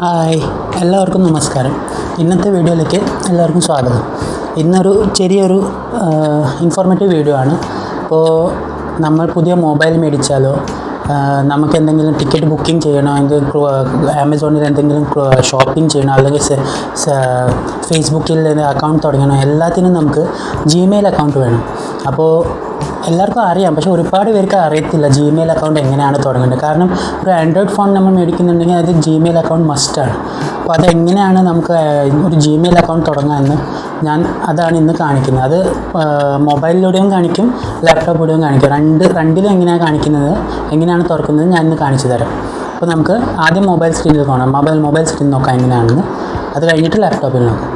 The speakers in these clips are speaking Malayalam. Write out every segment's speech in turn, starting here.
ഹായ്, എല്ലാവർക്കും നമസ്കാരം. ഇന്നത്തെ വീഡിയോയിലേക്ക് എല്ലാവർക്കും സ്വാഗതം. ഇന്നൊരു ചെറിയൊരു ഇൻഫോർമേറ്റീവ് വീഡിയോ ആണ്. ഇപ്പോൾ നമ്മൾ പുതിയ മൊബൈൽ മേടിച്ചാലോ, നമുക്ക് എന്തെങ്കിലും ടിക്കറ്റ് ബുക്കിംഗ് ചെയ്യണോ, ആമസോണിൽ എന്തെങ്കിലും ഷോപ്പിംഗ് ചെയ്യണോ, അല്ലെങ്കിൽ ഫേസ്ബുക്കിൽ അക്കൗണ്ട് തുടങ്ങണോ, എല്ലാത്തിനും നമുക്ക് ജിമെയിൽ അക്കൗണ്ട് വേണം. അപ്പോൾ എല്ലാവർക്കും അറിയാം, പക്ഷേ ഒരുപാട് പേർക്ക് അറിയത്തില്ല ജിമെയിൽ അക്കൗണ്ട് എങ്ങനെയാണ് തുടങ്ങേണ്ടത്. കാരണം ഒരു ആൻഡ്രോയിഡ് ഫോൺ നമ്മൾ മേടിക്കുന്നുണ്ടെങ്കിൽ അത് ജിമെയിൽ അക്കൗണ്ട് മസ്റ്റാണ്. അപ്പോൾ അതെങ്ങനെയാണ് നമുക്ക് ഒരു ജിമെയിൽ അക്കൗണ്ട് തുടങ്ങാമെന്ന് അതാണ് ഇന്ന് കാണിക്കുന്നത്. അത് മൊബൈലിലൂടെയും കാണിക്കും, ലാപ്ടോപ്പിലൂടെയും കാണിക്കും. രണ്ടിലും എങ്ങനെയാണ് കാണിക്കുന്നത്, എങ്ങനെയാണ് തുറക്കുന്നത് ഞാൻ ഇന്ന് കാണിച്ചു തരാം. അപ്പോൾ നമുക്ക് ആദ്യം മൊബൈൽ സ്ക്രീനിൽ കാണാം. മൊബൈൽ സ്ക്രീൻ നോക്കാം എങ്ങനെയാണെന്ന്. അത് കഴിഞ്ഞിട്ട് ലാപ്ടോപ്പിൽ നോക്കാം.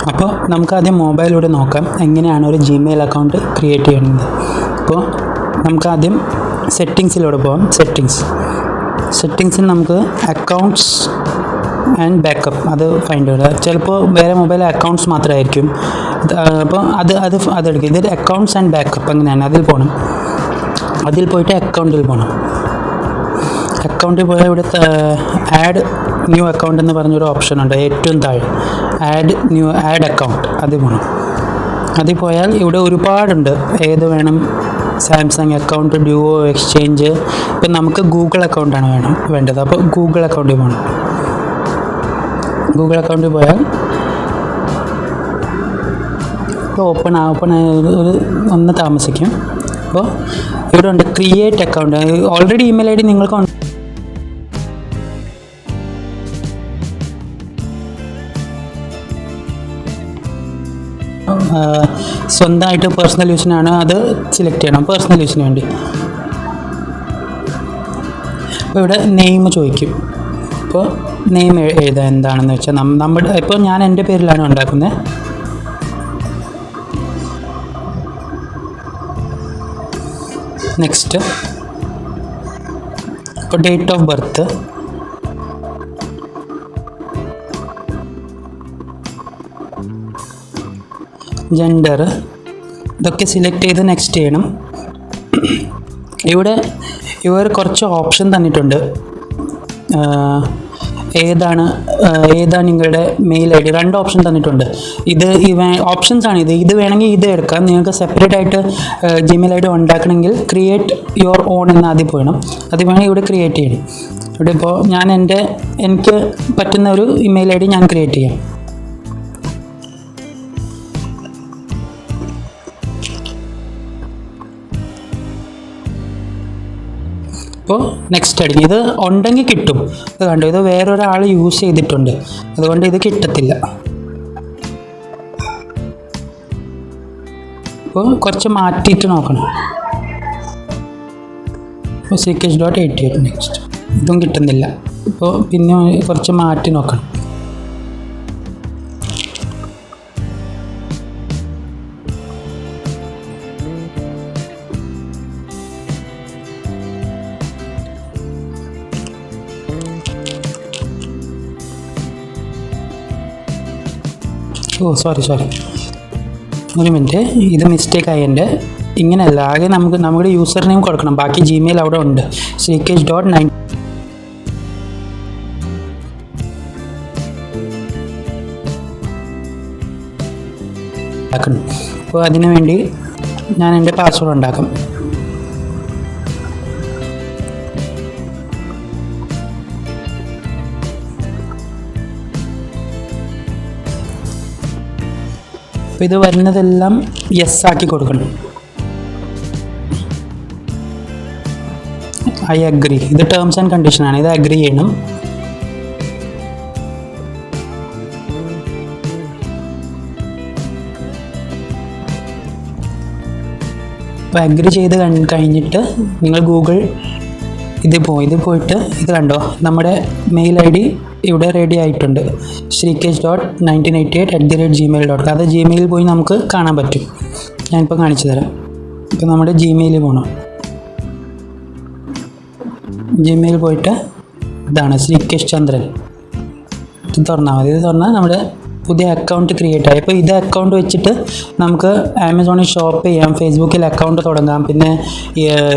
അപ്പോൾ നമുക്കാദ്യം മൊബൈലിലൂടെ നോക്കാം എങ്ങനെയാണ് ഒരു ജിമെയിൽ അക്കൗണ്ട് ക്രിയേറ്റ് ചെയ്യുന്നത്. അപ്പോൾ നമുക്കാദ്യം സെറ്റിങ്സിലൂടെ പോകാം. സെറ്റിങ്സിൽ നമുക്ക് അക്കൗണ്ട്സ് ആൻഡ് ബാക്കപ്പ് അത് ഫൈൻഡ് ചെയ്യുക. ചിലപ്പോൾ വേറെ മൊബൈൽ അക്കൗണ്ട്സ് മാത്രമായിരിക്കും. അപ്പോൾ അതെടുക്കുക. ഇത് അക്കൗണ്ട്സ് ആൻഡ് ബാക്കപ്പ് അങ്ങനെയാണ്. അതിൽ പോയിട്ട് അക്കൗണ്ടിൽ പോകണം. അക്കൗണ്ടിൽ പോയാൽ ഇവിടെ ആഡ് ന്യൂ അക്കൗണ്ട് എന്ന് പറഞ്ഞൊരു ഓപ്ഷൻ ഉണ്ട് ഏറ്റവും താഴെ. ആഡ് അക്കൗണ്ട് അതിൽ പോകണം. അതിൽ പോയാൽ ഇവിടെ ഒരുപാടുണ്ട്. ഏത് വേണം, സാംസങ് അക്കൗണ്ട്, ഡ്യൂവോ, എക്സ്ചേഞ്ച്. ഇപ്പം നമുക്ക് ഗൂഗിൾ അക്കൗണ്ടാണ് വേണ്ടത്. അപ്പോൾ ഗൂഗിൾ അക്കൗണ്ടിൽ പോകണം. ഗൂഗിൾ അക്കൗണ്ടിൽ പോയാൽ ഓപ്പൺ ഒന്ന് താമസിക്കും. അപ്പോൾ ഇവിടെ ഉണ്ട് create account. Already email I D നിങ്ങൾക്ക് സ്വന്തമായിട്ട് പേഴ്സണൽ യൂസിനാണ്, അത് സെലക്ട് ചെയ്യണം. പേഴ്സണൽ യൂസിന് വേണ്ടി അപ്പോൾ ഇവിടെ നെയിം ചോദിക്കും. അപ്പോൾ നെയിം എഴുതാൻ എന്താണെന്ന് വെച്ചാൽ ഇപ്പോൾ ഞാൻ എൻ്റെ പേരിലാണ് ഉണ്ടാക്കുന്നത്. നെക്സ്റ്റ് ഇപ്പോൾ ഡേറ്റ് ഓഫ് ബർത്ത്, ജെൻഡർ, ഇതൊക്കെ സെലക്ട് ചെയ്ത് നെക്സ്റ്റ് ചെയ്യണം. ഇവർ കുറച്ച് ഓപ്ഷൻ തന്നിട്ടുണ്ട്. ഏതാണ് നിങ്ങളുടെ മെയിൽ ഐ ഡി, 2 ഓപ്ഷൻ തന്നിട്ടുണ്ട്. ഓപ്ഷൻസ് ആണ് ഇത് വേണമെങ്കിൽ ഇത് എടുക്കാം. നിങ്ങൾക്ക് സെപ്പറേറ്റ് ആയിട്ട് ജിമെയിൽ ഐ ഡി ഉണ്ടാക്കണമെങ്കിൽ ക്രിയേറ്റ് യുവർ ഓൺ എന്ന് ആദ്യം പോകണം. അത് വേണമെങ്കിൽ ഇവിടെ ക്രിയേറ്റ് ചെയ്യണം. ഇവിടെ ഇപ്പോൾ എനിക്ക് പറ്റുന്ന ഒരു ഇമെയിൽ ഐ ഡി ഞാൻ ക്രിയേറ്റ് ചെയ്യാം. ഇപ്പോൾ നെക്സ്റ്റ് അടിക്കും. ഇത് ഉണ്ടെങ്കിൽ കിട്ടും. ഇത് കണ്ടോ, ഇത് വേറൊരാൾ യൂസ് ചെയ്തിട്ടുണ്ട്, അതുകൊണ്ട് ഇത് കിട്ടത്തില്ല. ഇപ്പോൾ കുറച്ച് മാറ്റിയിട്ട് നോക്കണം. ഇപ്പോൾ ckh.88 നെക്സ്റ്റ്, ഇതും കിട്ടുന്നില്ല. ഇപ്പോൾ പിന്നെ കുറച്ച് മാറ്റി നോക്കണം. സോറി ഒരു മിനിറ്റ്, ഇത് മിസ്റ്റേക്കായി എൻ്റെ. ഇങ്ങനെയല്ല, ആകെ നമ്മുടെ യൂസർ നെയിം കൊടുക്കണം. ബാക്കി ജിമെയിൽ അവിടെ ഉണ്ട്. ckh.9 ആക്കണം. അപ്പോൾ അതിനു വേണ്ടി ഞാൻ എൻ്റെ പാസ്വേഡ് ഉണ്ടാക്കാം. അപ്പോൾ ഇത് വരുന്നതെല്ലാം യെസ് ആക്കി കൊടുക്കണം. I agree. ഇത് ടേംസ് ആൻഡ് കണ്ടീഷനാണ്. ഇത് അഗ്രി ചെയ്യണം. അപ്പോൾ അഗ്രി ചെയ്ത് കഴിഞ്ഞിട്ട് നിങ്ങൾ ഗൂഗിൾ ഇതിൽ പോയിട്ട് ഇത് കണ്ടോ, നമ്മുടെ മെയിൽ ഐ ഡി ഇവിടെ റെഡി ആയിട്ടുണ്ട്. ckh.1988@gmail.com. അത് ജിമെയിലിൽ പോയി നമുക്ക് കാണാൻ പറ്റും. ഞാനിപ്പോൾ കാണിച്ചു തരാം. ഇപ്പോൾ നമ്മുടെ ജിമെയിലിൽ പോകണം. ജിമെയിൽ പോയിട്ട് ഇതാണ് ശ്രീകേഷ് ചന്ദ്രൻ. ഇത് തുറന്നാൽ മതി. ഇത് തുറന്നാൽ നമ്മുടെ പുതിയ അക്കൗണ്ട് ക്രിയേറ്റ് ആയി. അപ്പോൾ ഇത് അക്കൗണ്ട് വെച്ചിട്ട് നമുക്ക് ആമസോണിൽ ഷോപ്പ് ചെയ്യാം, ഫേസ്ബുക്കിൽ അക്കൗണ്ട് തുടങ്ങാം, പിന്നെ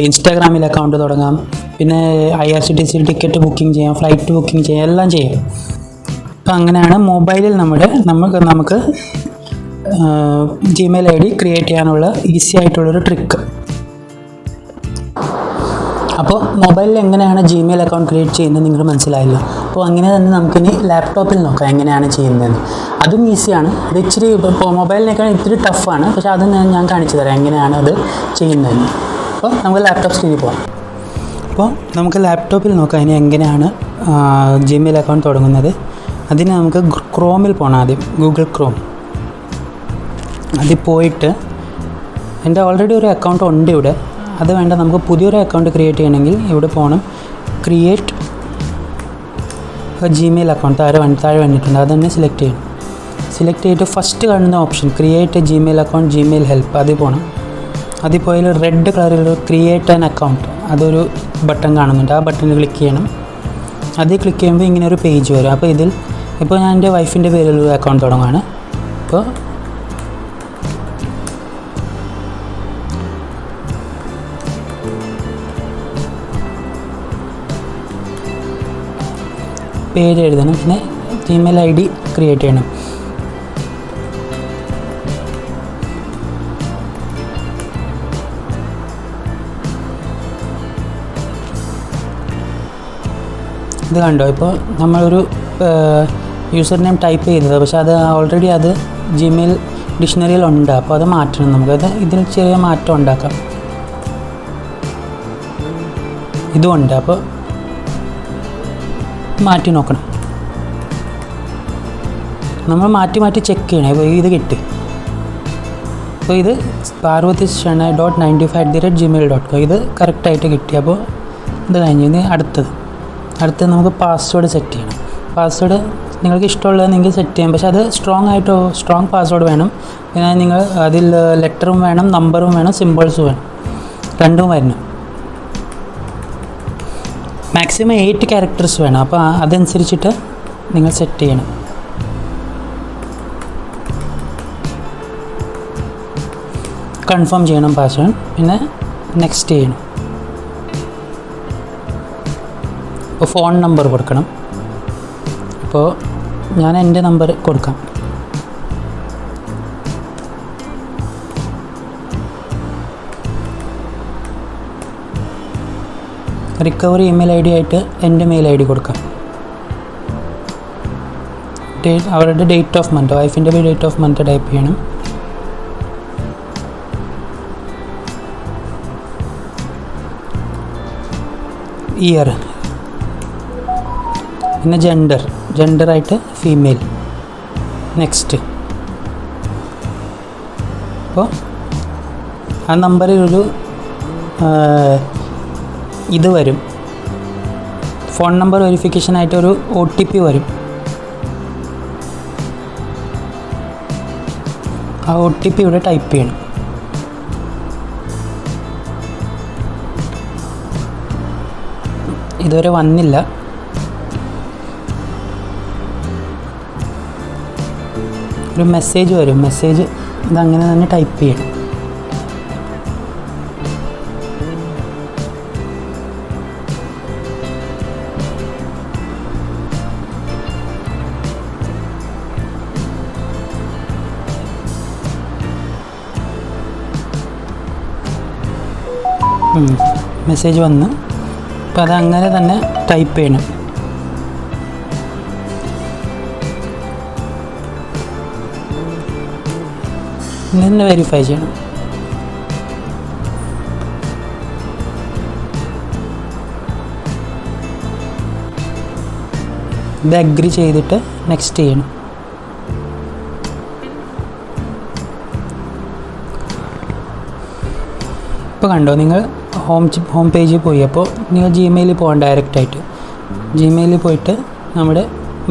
ഇൻസ്റ്റാഗ്രാമിൽ അക്കൗണ്ട് തുടങ്ങാം, പിന്നെ IRCTC ടിക്കറ്റ് ബുക്കിംഗ് ചെയ്യാം, ഫ്ലൈറ്റ് ബുക്കിംഗ് ചെയ്യാം, എല്ലാം ചെയ്യാം. അപ്പോൾ അങ്ങനെയാണ് മൊബൈലിൽ നമുക്ക് ജിമെയിൽ ID ക്രിയേറ്റ് ചെയ്യാനുള്ള ഈസി ആയിട്ടുള്ളൊരു ട്രിക്ക്. അപ്പോൾ മൊബൈലിൽ എങ്ങനെയാണ് ജിമെയിൽ അക്കൗണ്ട് ക്രിയേറ്റ് ചെയ്യുന്നത് നിങ്ങൾ മനസ്സിലായല്ലോ. അപ്പോൾ അങ്ങനെ തന്നെ നമുക്കിനി ലാപ്ടോപ്പിൽ നോക്കാം എങ്ങനെയാണ് ചെയ്യുന്നതെന്ന്. അതും ഈസിയാണ്. ഇത് ഇച്ചിരി ഇപ്പോൾ മൊബൈലിനേക്കാൾ ഇത്തിരി ടഫാണ്, പക്ഷേ അത് ഞാൻ കാണിച്ചു തരാം എങ്ങനെയാണ് അത് ചെയ്യുന്നതെന്ന്. അപ്പോൾ നമുക്ക് ലാപ്ടോപ്പ് സ്ക്രീനിൽ പോകാം. അപ്പോൾ നമുക്ക് ലാപ്ടോപ്പിൽ നോക്കാം ഇനി എങ്ങനെയാണ് ജിമെയിൽ അക്കൗണ്ട് തുടങ്ങുന്നത്. അതിന് നമുക്ക് ക്രോമിൽ പോകണം. ആദ്യം ഗൂഗിൾ ക്രോം. അതിൽ പോയിട്ട് എൻ്റെ ഓൾറെഡി ഒരു അക്കൗണ്ട് ഉണ്ട് ഇവിടെ. അത് വേണ്ട, നമുക്ക് പുതിയൊരു അക്കൗണ്ട് ക്രിയേറ്റ് ചെയ്യണമെങ്കിൽ ഇവിടെ പോകണം. ക്രിയേറ്റ് ജിമെയിൽ അക്കൗണ്ട് താഴെ വന്നിട്ടുണ്ട്. അത് തന്നെ സെലക്ട് ചെയ്യണം. സെലക്ട് ചെയ്തിട്ട് ഫസ്റ്റ് കാണുന്ന option create Gmail account, Gmail help, അതിൽ പോകണം. അതിൽ പോയാൽ റെഡ് കളറിലൊരു ക്രിയേറ്റ് ആൻ അക്കൗണ്ട് അതൊരു ബട്ടൺ കാണുന്നുണ്ട്. ആ ബട്ടണിൽ ക്ലിക്ക് ചെയ്യണം. അതിൽ ക്ലിക്ക് ചെയ്യുമ്പോൾ ഇങ്ങനെ ഒരു പേജ് വരും. അപ്പോൾ ഇപ്പോൾ ഞാൻ എൻ്റെ വൈഫിൻ്റെ പേരിലൊരു അക്കൗണ്ട് തുടങ്ങുകയാണ്. അപ്പോൾ പേര് എഴുതണം, പിന്നെ ജിമെയിൽ ID ക്രിയേറ്റ് ചെയ്യണം. ഇത് കണ്ടോ, ഇപ്പോൾ നമ്മളൊരു യൂസർ നെയിം ടൈപ്പ് ചെയ്തത്, പക്ഷേ അത് ഓൾറെഡി അത് ജിമെയിൽ ഡിക്ഷണറിയിലുണ്ട്. അപ്പോൾ അത് മാറ്റണം. നമുക്കത് ഇതിൽ ചെറിയ മാറ്റം ഉണ്ടാക്കാം. ഇതുമുണ്ട്, അപ്പോൾ മാറ്റി നോക്കണം. നമ്മൾ മാറ്റി ചെക്ക് ചെയ്യണം. ഇപ്പോൾ ഇത് കിട്ടി. അപ്പോൾ ഇത് parvatishanai.95@gmail.com ഇത് കറക്റ്റായിട്ട് കിട്ടി. അപ്പോൾ ഇത് കഴിഞ്ഞ് ഇനി അടുത്തത് നമുക്ക് പാസ്വേഡ് സെറ്റ് ചെയ്യണം. പാസ്വേഡ് നിങ്ങൾക്ക് ഇഷ്ടമുള്ളതെങ്കിൽ സെറ്റ് ചെയ്യാം, പക്ഷേ അത് സ്ട്രോങ് പാസ്വേഡ് വേണം. പിന്നെ നിങ്ങൾ അതിൽ ലെറ്ററും വേണം, നമ്പറും വേണം, സിമ്പിൾസും വേണം, രണ്ടും വരണം. മാക്സിമം 8 ക്യാരക്ടേഴ്സ് വേണം. അപ്പോൾ അതനുസരിച്ചിട്ട് നിങ്ങൾ സെറ്റ് ചെയ്യണം. കൺഫേം ചെയ്യണം പാസ്വേഡ്, പിന്നെ നെക്സ്റ്റ് ചെയ്യണം. ഇപ്പോൾ ഫോൺ നമ്പർ കൊടുക്കണം. അപ്പോൾ ഞാൻ എൻ്റെ നമ്പർ കൊടുക്കാം. റിക്കവറി ഇമെയിൽ ID ആയിട്ട് എൻ്റെ മെയിൽ ID കൊടുക്കാം. അവരുടെ ഡേറ്റ് ഓഫ് മന്ത്, വൈഫിൻ്റെ ഡേറ്റ് ഓഫ് മന്ത് ടൈപ്പ് ചെയ്യണം. ഇയർ, പിന്നെ ജെൻഡറായിട്ട് ഫീമെയിൽ. നെക്സ്റ്റ്. അപ്പോൾ ആ നമ്പറിൽ ഒരു ഇത് വരും, ഫോൺ നമ്പർ വെരിഫിക്കേഷനായിട്ട് ഒരു OTP വരും. ആ OTP ഇവിടെ ടൈപ്പ് ചെയ്യണം. ഇതുവരെ വന്നില്ല. ഒരു മെസ്സേജ് വരും. ഇതങ്ങനെ തന്നെ ടൈപ്പ് ചെയ്യണം. മെസ്സേജ് വന്ന്, അപ്പോൾ അതങ്ങനെ തന്നെ ടൈപ്പ് ചെയ്യണം. ഇന്ന് വെരിഫൈ ചെയ്യണം. ഇത് അഗ്രി ചെയ്തിട്ട് നെക്സ്റ്റ് ചെയ്യണം. ഇപ്പോൾ കണ്ടോ, നിങ്ങൾ ഹോം പേജിൽ പോയി. അപ്പോൾ നിങ്ങൾ ജിമെയിലിൽ പോകാം. ഡയറക്റ്റായിട്ട് ജിമെയിലിൽ പോയിട്ട് നമ്മുടെ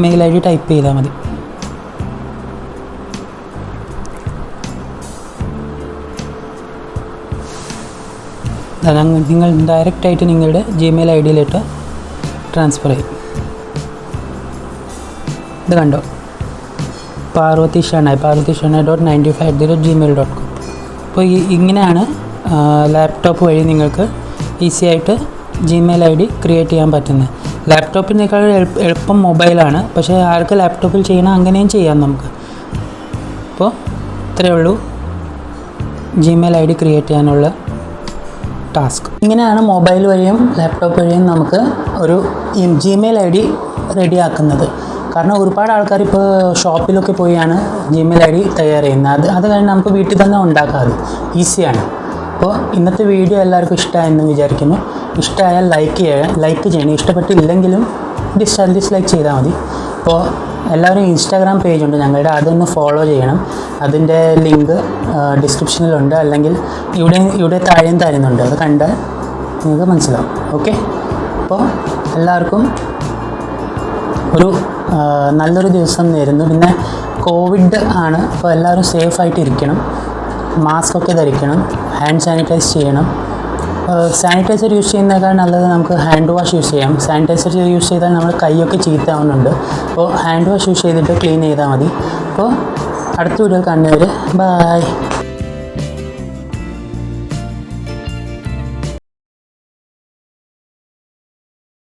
മെയിൽ ID ടൈപ്പ് ചെയ്താൽ മതി. നിങ്ങൾ ഡയറക്റ്റായിട്ട് നിങ്ങളുടെ ജിമെയിൽ IDയിലിട്ട് ട്രാൻസ്ഫർ ചെയ്യും. ഇത് കണ്ടോ, parvatishana.95@gmail.com. അപ്പോൾ ഇങ്ങനെയാണ് ലാപ്ടോപ്പ് വഴി നിങ്ങൾക്ക് ഈസി ആയിട്ട് ജിമെയിൽ ഐ ഡി ക്രിയേറ്റ് ചെയ്യാൻ പറ്റുന്നത്. ലാപ്ടോപ്പിനേക്കാൾ എളുപ്പം മൊബൈലാണ്, പക്ഷേ ആർക്ക് ലാപ്ടോപ്പിൽ ചെയ്യണം അങ്ങനെയും ചെയ്യാം നമുക്ക്. അപ്പോൾ ഇത്രയേ ഉള്ളൂ ജിമെയിൽ ഐ ഡി ക്രിയേറ്റ് ചെയ്യാനുള്ള ടാസ്ക്. ഇങ്ങനെയാണ് മൊബൈൽ വഴിയും ലാപ്ടോപ്പ് വഴിയും നമുക്ക് ഒരു ജിമെയിൽ ഐ ഡി റെഡിയാക്കുന്നത്. കാരണം ഒരുപാട് ആൾക്കാർ ഇപ്പോൾ ഷോപ്പിലൊക്കെ പോയാണ് ജിമെയിൽ ഐ ഡി തയ്യാർ ചെയ്യുന്നത്. അത് കഴിഞ്ഞ് നമുക്ക് വീട്ടിൽ തന്നെ ഉണ്ടാക്കാം, ഈസിയാണ്. അപ്പോൾ ഇന്നത്തെ വീഡിയോ എല്ലാവർക്കും ഇഷ്ടമായെന്ന് വിചാരിക്കുന്നു. ഇഷ്ടമായാൽ ലൈക്ക് ചെയ്യണം. ഇഷ്ടപ്പെട്ടില്ലെങ്കിലും ഡിസ്ലൈക്ക് ചെയ്താൽ മതി. അപ്പോൾ എല്ലാവരും ഇൻസ്റ്റാഗ്രാം പേജുണ്ട് ഞങ്ങളുടെ, അതൊന്ന് ഫോളോ ചെയ്യണം. അതിൻ്റെ ലിങ്ക് ഡിസ്ക്രിപ്ഷനിലുണ്ട്, അല്ലെങ്കിൽ ഇവിടെ താഴെയും തരുന്നുണ്ട്. അത് കണ്ടാൽ നിങ്ങൾക്ക് മനസ്സിലാവും. ഓക്കെ, അപ്പോൾ എല്ലാവർക്കും ഒരു നല്ലൊരു ദിവസം നേരുന്നു. പിന്നെ കോവിഡ് ആണ്, അപ്പോൾ എല്ലാവരും സേഫായിട്ട് ഇരിക്കണം. മാസ്ക് ഒക്കെ ധരിക്കണം, ഹാൻഡ് സാനിറ്റൈസ് ചെയ്യണം. സാനിറ്റൈസർ യൂസ് ചെയ്യുന്നതിനേക്കാൾ നല്ലത് നമുക്ക് ഹാൻഡ് വാഷ് യൂസ് ചെയ്യാം. സാനിറ്റൈസർ യൂസ് ചെയ്താൽ നമ്മുടെ കൈയൊക്കെ ചീത്തയാവുന്നുണ്ട്. അപ്പോൾ ഹാൻഡ് വാഷ് യൂസ് ചെയ്തിട്ട് ക്ലീൻ ചെയ്താൽ മതി. അപ്പോൾ അടുത്ത വീഡിയോയിൽ കാണുന്നവരെ ബൈ.